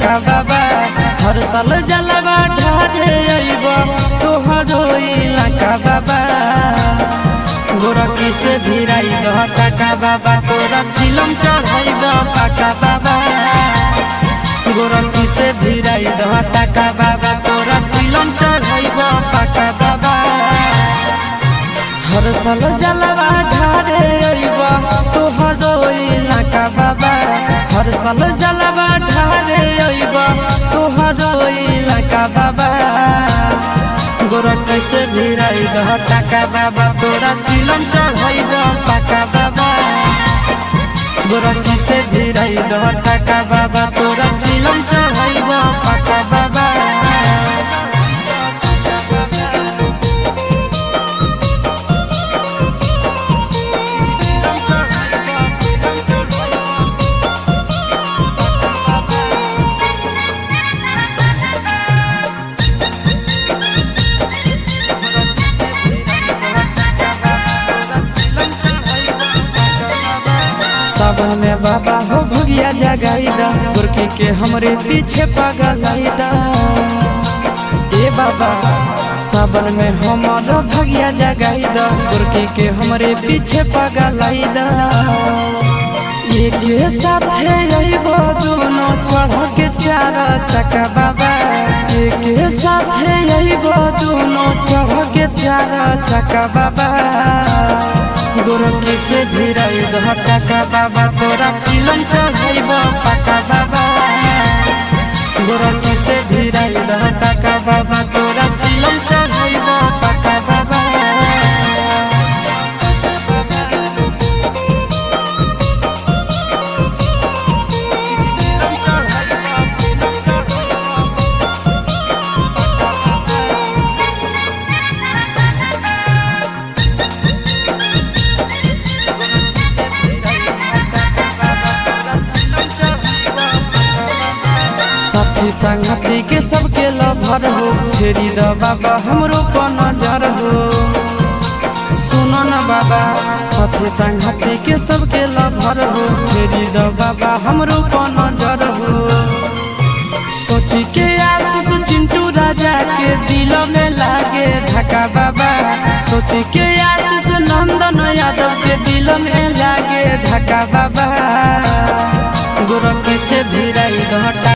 इलाका बाबा हर साल जलवा ढारे अइब तोहरो इलाका बाबा गोरखी से भिराई दह टाका बाबा तोरा चिलम चढ़ाइब पाका बाबा गोरखी से भिराई दह टाका बाबा तोरा चिलम चढ़ाइब पाका बाबा हर साल जलवा ढारे अइब तोहरो इलाका बाबा हर साल जलवा ढारे अइब तोहरो इलाका बाबा गोरखी से भिराई दह टाका बाबा तोरा चिलम चढ़ाइब पाका बाबा गोरखी से भिराई दह टाका बाबा तोरा चिलम चढ़ाइब पाका बाबा सावन में बाबा हो भगिया जगाईदा गोरखी के हमरे पीछे पगलाईदा ए बाबा सावन में हमारा भगिया जगाईदा गोरखी के हमरे पीछे पगलाईदा एक साथे अइबो दोनों चढ़ के चार चक्का बाबा एक साथे अइबो दोनों चढ़ के चार चक्का बाबा गोरखी से भिराई दह टाका बाबा तोरा चिलम चढ़ाइब पाका बाबा गोरखी से भिराई दह टाका बाबा तोरा चिलम चढ़ाइब पाका बाबा साथी संगति के सबके लभर हो फेरी द बाबा हमरो पर नजर हो सुनो न बाबा साथी संगति के सबके लभर हो फेरी द बाबा हमरो पर नजर हो सोची के आशीष चिंटू राजा के दिल में लागे धक्का बाबा सोची के आशीष नंदन यादव के दिल में लागे धक्का बाबा गोरखी से भिराई दह